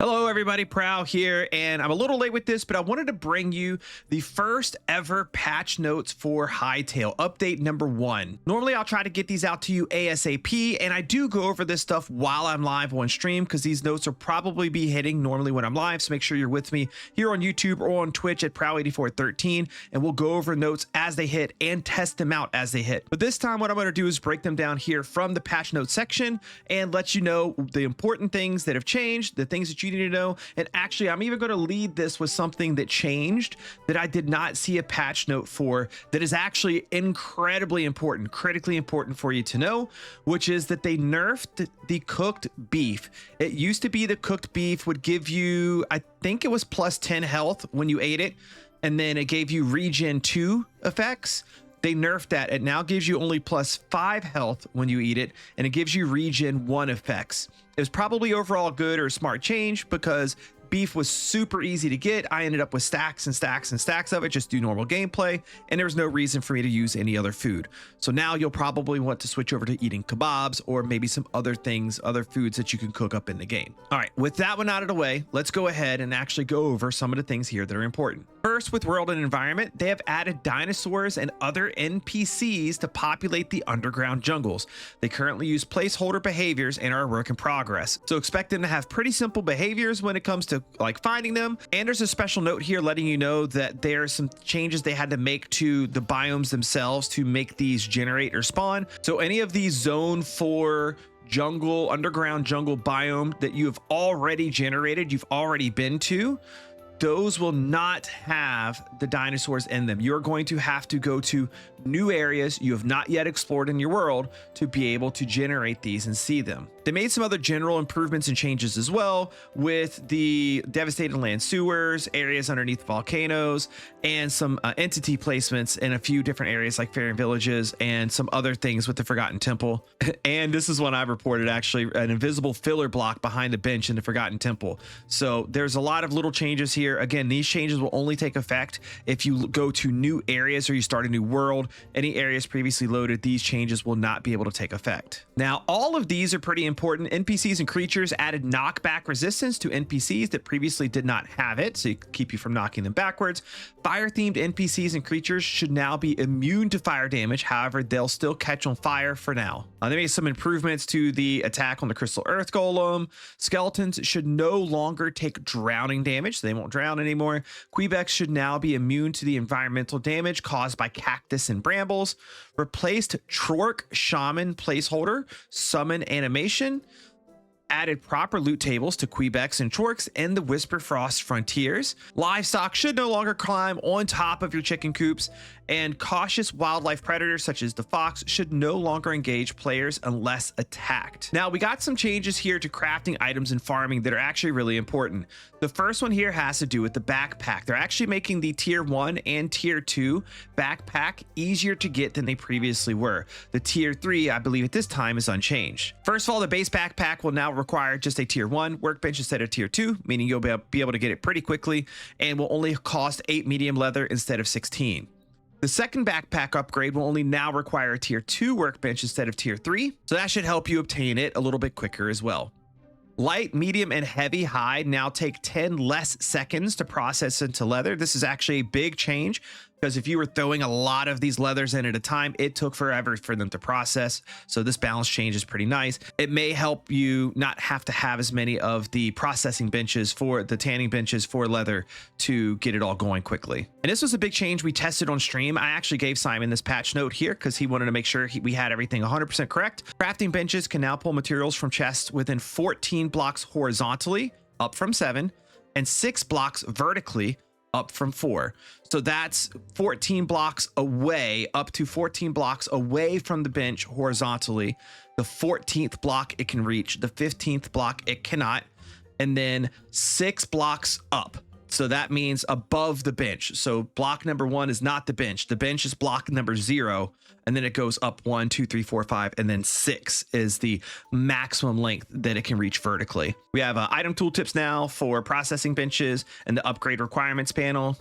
Hello everybody, Prow here, and I'm a little late with this, but I wanted to bring you the first ever patch notes for Hytale, update number 1. Normally I'll try to get these out to you ASAP, and I do go over this stuff while I'm live on stream because these notes will probably be hitting normally when I'm live, so make sure you're with me here on YouTube or on Twitch at Prow8413, and we'll go over notes as they hit and test them out as they hit. But this time what I'm going to do is break them down here from the patch notes section and let you know the important things that have changed, the things that you need to know. And actually, I'm even going to lead this with something that changed that I did not see a patch note for, that is actually incredibly important, critically important for you to know, which is that they nerfed the cooked beef. It used to be the cooked beef would give you, I think it was plus 10 health when you ate it, and then it gave you regen 2 effects. They nerfed that. It now gives you only plus 5 health when you eat it, and it gives you regen 1 effects. It was probably overall good or a smart change because beef was super easy to get. I ended up with stacks and stacks and stacks of it, just do normal gameplay, and there was no reason for me to use any other food. So now you'll probably want to switch over to eating kebabs or maybe some other things, other foods that you can cook up in the game. All right, with that one out of the way, let's go ahead and actually go over some of the things here that are important. First, with world and environment, they have added dinosaurs and other NPCs to populate the underground jungles. They currently use placeholder behaviors and are a work in progress. So expect them to have pretty simple behaviors when it comes to like finding them. And there's a special note here letting you know that there are some changes they had to make to the biomes themselves to make these generate or spawn. So any of these zone 4 jungle, underground jungle biome that you have already generated, you've already been to, those will not have the dinosaurs in them. You're going to have to go to new areas you have not yet explored in your world to be able to generate these and see them. They made some other general improvements and changes as well with the devastated land sewers, areas underneath volcanoes, and some entity placements in a few different areas like Fairy Villages and some other things with the Forgotten Temple. And this is one I reported, actually, an invisible filler block behind the bench in the Forgotten Temple. So there's a lot of little changes here. Again, these changes will only take effect if you go to new areas or you start a new world. Any areas previously loaded, these changes will not be able to take effect. Now, all of these are pretty important. NPCs and creatures added knockback resistance to NPCs that previously did not have it, so you keep you from knocking them backwards. Fire-themed NPCs and creatures should now be immune to fire damage. However, they'll still catch on fire for now. They made some improvements to the attack on the Crystal Earth Golem. Skeletons should no longer take drowning damage, so they won't drown anymore. Quebecs should now be immune to the environmental damage caused by cactus and brambles. Replaced Trork Shaman placeholder summon animation. Added proper loot tables to Quebecs and Chorks and the Whisperfrost Frontiers. Livestock should no longer climb on top of your chicken coops, and cautious wildlife predators such as the fox should no longer engage players unless attacked. Now, we got some changes here to crafting items and farming that are actually really important. The first one here has to do with the backpack. They're actually making the tier 1 and tier 2 backpack easier to get than they previously were. The tier 3, I believe at this time, is unchanged. First of all, the base backpack will now require just a tier 1 workbench instead of tier 2, meaning you'll be able to get it pretty quickly, and will only cost 8 medium leather instead of 16. The second backpack upgrade will only now require a tier 2 workbench instead of tier 3, so that should help you obtain it a little bit quicker as well. Light, medium, and heavy hide now take 10 less seconds to process into leather. This is actually a big change because if you were throwing a lot of these leathers in at a time, it took forever for them to process. So this balance change is pretty nice. It may help you not have to have as many of the processing benches for the tanning benches for leather to get it all going quickly. And this was a big change we tested on stream. I actually gave Simon this patch note here because he wanted to make sure we had everything 100% correct. Crafting benches can now pull materials from chests within 14 blocks horizontally, up from 7, and 6 blocks vertically, up from 4. So that's 14 blocks away, up to 14 blocks away from the bench horizontally. The 14th block it can reach, the 15th block it cannot, and then 6 blocks up. So that means above the bench. So block number 1 is not the bench. The bench is block number 0. And then it goes up 1, 2, 3, 4, 5, and then 6 is the maximum length that it can reach vertically. We have item tooltips now for processing benches and the upgrade requirements panel.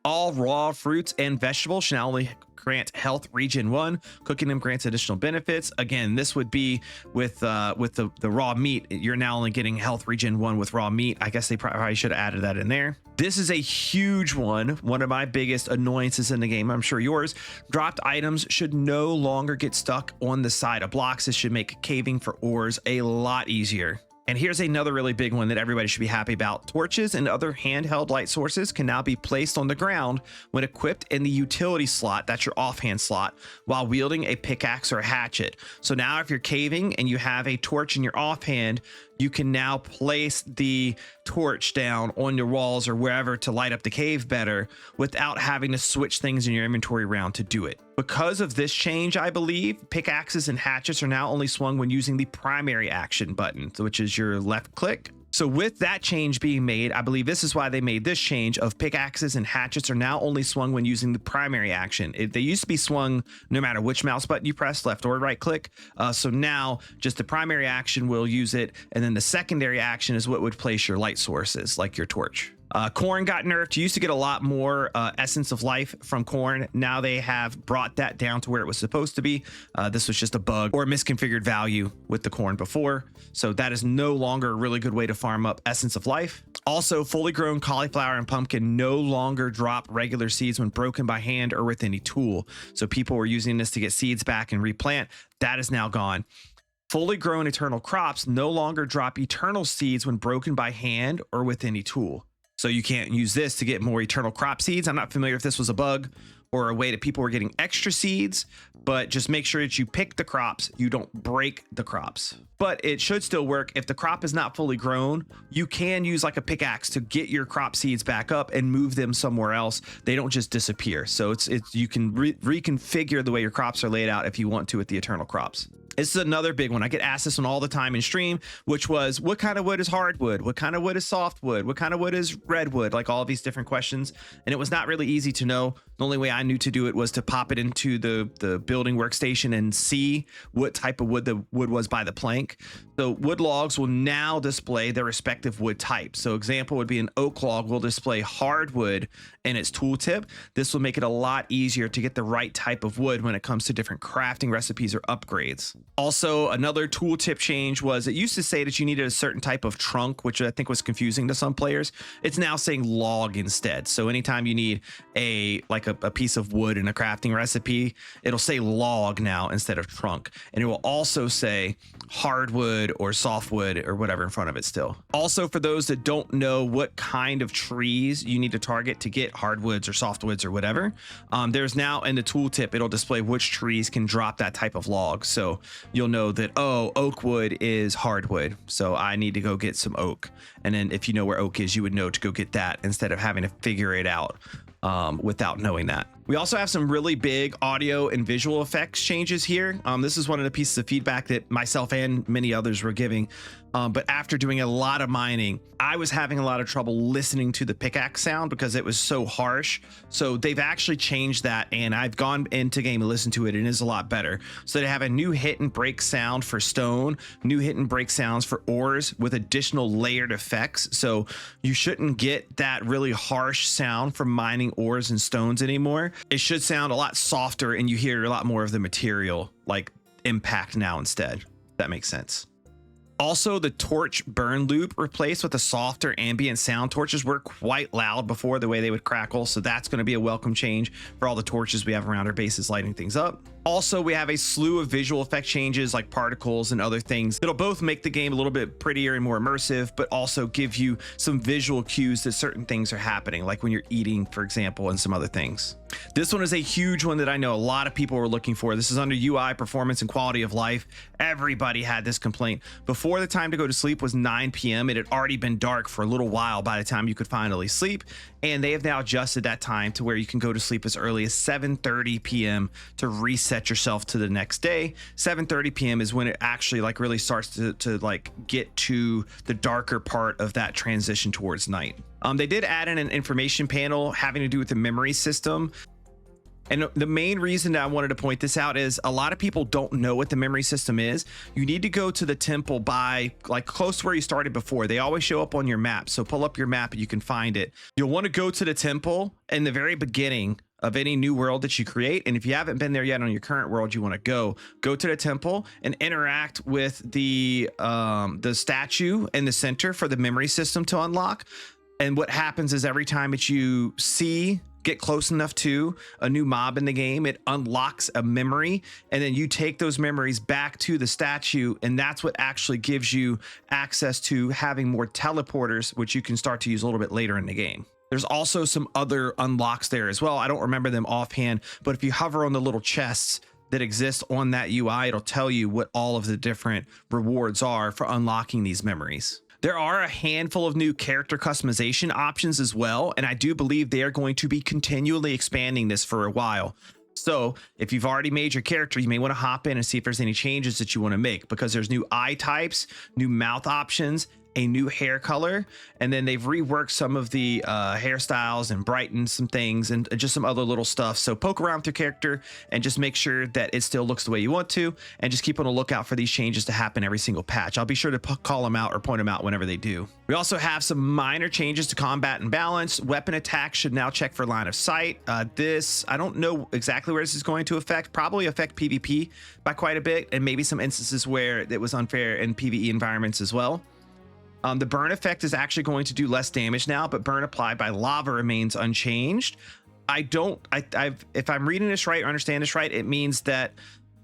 All raw fruits and vegetables should now only grant health regen 1. Cooking them grants additional benefits. Again, this would be with the raw meat. You're now only getting health regen 1 with raw meat. I guess they probably should have added that in there. This is a huge one of my biggest annoyances in the game. I'm sure yours. Dropped items should no longer get stuck on the side of blocks. This should make caving for ores a lot easier. And here's another really big one that everybody should be happy about. Torches and other handheld light sources can now be placed on the ground when equipped in the utility slot, that's your offhand slot, while wielding a pickaxe or a hatchet. So now if you're caving and you have a torch in your offhand, you can now place the torch down on your walls or wherever to light up the cave better without having to switch things in your inventory around to do it. Because of this change, I believe pickaxes and hatchets are now only swung when using the primary action button, which is your left click. So with that change being made, I believe this is why they made this change of pickaxes and hatchets are now only swung when using the primary action. They used to be swung no matter which mouse button you press, left or right click. So now just the primary action will use it. And then the secondary action is what would place your light sources like your torch. Corn got nerfed. You used to get a lot more essence of life from corn. Now they have brought that down to where it was supposed to be. This was just a bug or a misconfigured value with the corn before. So that is no longer a really good way to farm up essence of life. Also, fully grown cauliflower and pumpkin no longer drop regular seeds when broken by hand or with any tool. So people were using this to get seeds back and replant. That is now gone. Fully grown eternal crops no longer drop eternal seeds when broken by hand or with any tool. So you can't use this to get more eternal crop seeds. I'm not familiar if this was a bug or a way that people were getting extra seeds, but just make sure that you pick the crops, you don't break the crops. But it should still work. If the crop is not fully grown, you can use like a pickaxe to get your crop seeds back up and move them somewhere else. They don't just disappear. So it's you can reconfigure the way your crops are laid out if you want to with the eternal crops. This is another big one. I get asked this one all the time in stream, which was what kind of wood is hardwood? What kind of wood is softwood? What kind of wood is redwood? Like all of these different questions. And it was not really easy to know. The only way I knew to do it was to pop it into the building workstation and see what type of wood the wood was by the plank. So wood logs will now display their respective wood types. So example would be an oak log will display hardwood in its tooltip. This will make it a lot easier to get the right type of wood when it comes to different crafting recipes or upgrades. Also, another tooltip change was it used to say that you needed a certain type of trunk, which I think was confusing to some players. It's now saying log instead. So anytime you need a piece of wood in a crafting recipe, it'll say log now instead of trunk. And it will also say hardwood or softwood or whatever in front of it still. Also, for those that don't know what kind of trees you need to target to get hardwoods or softwoods or whatever, there's now in the tooltip, it'll display which trees can drop that type of log. So you'll know that, oh, oak wood is hardwood. So I need to go get some oak. And then if you know where oak is, you would know to go get that instead of having to figure it out without knowing that. We also have some really big audio and visual effects changes here. This is one of the pieces of feedback that myself and many others were giving. But after doing a lot of mining, I was having a lot of trouble listening to the pickaxe sound because it was so harsh. So they've actually changed that, and I've gone into game and listened to it, and it is a lot better. So they have a new hit and break sound for stone, new hit and break sounds for ores with additional layered effects. So you shouldn't get that really harsh sound from mining ores and stones anymore. It should sound a lot softer, and you hear a lot more of the material like impact now instead. If that makes sense. Also, the torch burn loop replaced with a softer ambient sound. Torches were quite loud before, the way they would crackle, so that's going to be a welcome change for all the torches we have around our bases lighting things up. Also, we have a slew of visual effect changes like particles and other things that'll both make the game a little bit prettier and more immersive, but also give you some visual cues that certain things are happening, like when you're eating, for example, and some other things. This one is a huge one that I know a lot of people were looking for. This is under UI, performance, and quality of life. Everybody had this complaint. Before the time to go to sleep was 9 p.m., it had already been dark for a little while by the time you could finally sleep, and they have now adjusted that time to where you can go to sleep as early as 7:30 p.m. to reset yourself to the next day. 7:30 p.m. is when it actually like really starts to like get to the darker part of that transition towards night. They did add in an information panel having to do with the memory system. And the main reason that I wanted to point this out is a lot of people don't know what the memory system is. You need to go to the temple by like close to where you started before. They always show up on your map. So pull up your map and you can find it. You'll want to go to the temple in the very beginning of any new world that you create. And if you haven't been there yet on your current world, you want to go to the temple and interact with the statue in the center for the memory system to unlock. And what happens is every time that you get close enough to a new mob in the game, it unlocks a memory, and then you take those memories back to the statue, and that's what actually gives you access to having more teleporters, which you can start to use a little bit later in the game. There's also some other unlocks there as well. I don't remember them offhand, but if you hover on the little chests that exist on that UI, it'll tell you what all of the different rewards are for unlocking these memories. There are a handful of new character customization options as well, and I do believe they are going to be continually expanding this for a while. So if you've already made your character, you may want to hop in and see if there's any changes that you want to make, because there's new eye types, new mouth options, a new hair color, and then they've reworked some of the hairstyles and brightened some things and just some other little stuff. So poke around with your character and just make sure that it still looks the way you want to, and just keep on the lookout for these changes to happen every single patch. I'll be sure to call them out or point them out whenever they do. We also have some minor changes to combat and balance. Weapon attacks should now check for line of sight. This, I don't know exactly where this is going to affect, probably affect PvP by quite a bit, and maybe some instances where it was unfair in PvE environments as well. The burn effect is actually going to do less damage now, but burn applied by lava remains unchanged. If I'm reading this right or understand this right, it means that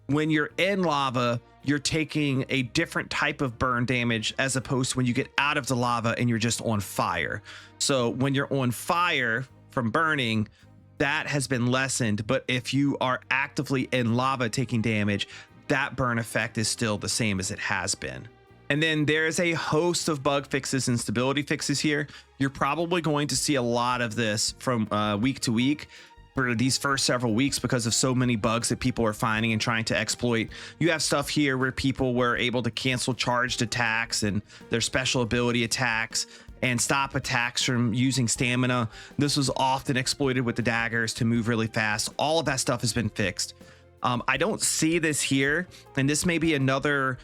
when you're in lava, you're taking a different type of burn damage as opposed to when you get out of the lava and you're just on fire. So when you're on fire from burning, that has been lessened. But if you are actively in lava taking damage, that burn effect is still the same as it has been. And then there's a host of bug fixes and stability fixes here. You're probably going to see a lot of this from week to week for these first several weeks because of so many bugs that people are finding and trying to exploit. You have stuff here where people were able to cancel charged attacks and their special ability attacks and stop attacks from using stamina. This was often exploited with the daggers to move really fast. All of that stuff has been fixed. I don't see this here, and this may be another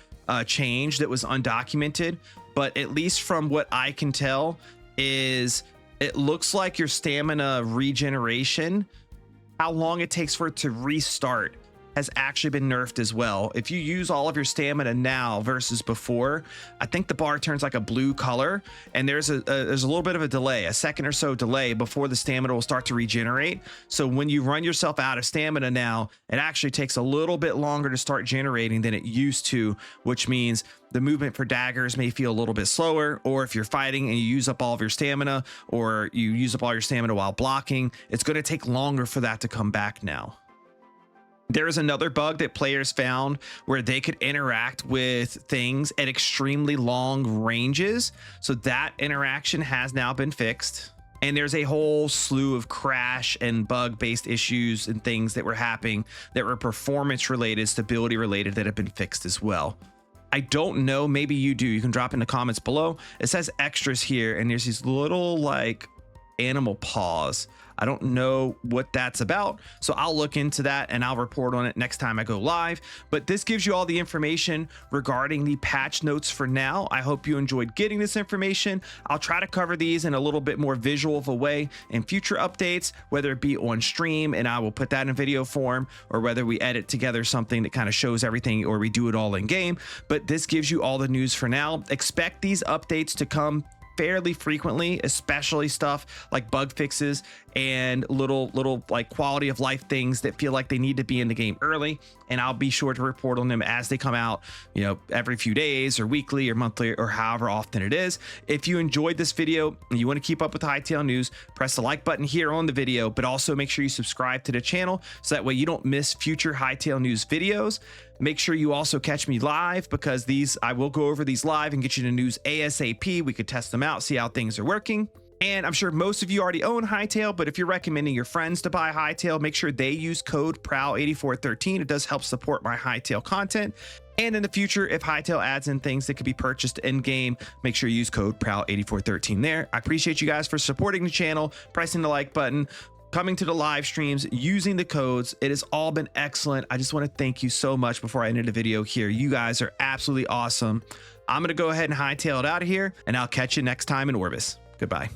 change that was undocumented, but at least from what I can tell is it looks like your stamina regeneration, how long it takes for it to restart, has actually been nerfed as well. If you use all of your stamina now versus before, I think the bar turns like a blue color, and there's a little bit of a delay, a second or so delay before the stamina will start to regenerate. So when you run yourself out of stamina now, it actually takes a little bit longer to start generating than it used to, which means the movement for daggers may feel a little bit slower, or if you're fighting and you use up all of your stamina, or you use up all your stamina while blocking, it's going to take longer for that to come back now. There is another bug that players found where they could interact with things at extremely long ranges. So that interaction has now been fixed. And there's a whole slew of crash and bug based issues and things that were happening that were performance related, stability related, that have been fixed as well. I don't know, maybe you do. You can drop in the comments below. It says extras here, and there's these little like animal paws. I don't know what that's about, so I'll look into that and I'll report on it next time I go live. But this gives you all the information regarding the patch notes for now. I hope you enjoyed getting this information. I'll try to cover these in a little bit more visual of a way in future updates, whether it be on stream and I will put that in video form, or whether we edit together something that kind of shows everything, or we do it all in game. But this gives you all the news for now. Expect these updates to come fairly frequently, especially stuff like bug fixes and little like quality of life things that feel like they need to be in the game early, and I'll be sure to report on them as they come out, you know, every few days or weekly or monthly or however often it is. If you enjoyed this video and you want to keep up with the Hytale news, press the like button here on the video, but also make sure you subscribe to the channel so that way you don't miss future Hytale news videos. Make sure you also catch me live, because I will go over these live and get you the news ASAP. We could test them out, see how things are working. And I'm sure most of you already own Hytale, but if you're recommending your friends to buy Hytale, make sure they use code PROW8413. It does help support my Hytale content. And in the future, if Hytale adds in things that could be purchased in game, make sure you use code PROW8413 there. I appreciate you guys for supporting the channel, pressing the like button, coming to the live streams, using the codes. It has all been excellent. I just want to thank you so much before I end the video here. You guys are absolutely awesome. I'm going to go ahead and hightail it out of here, and I'll catch you next time in Orbis. Goodbye.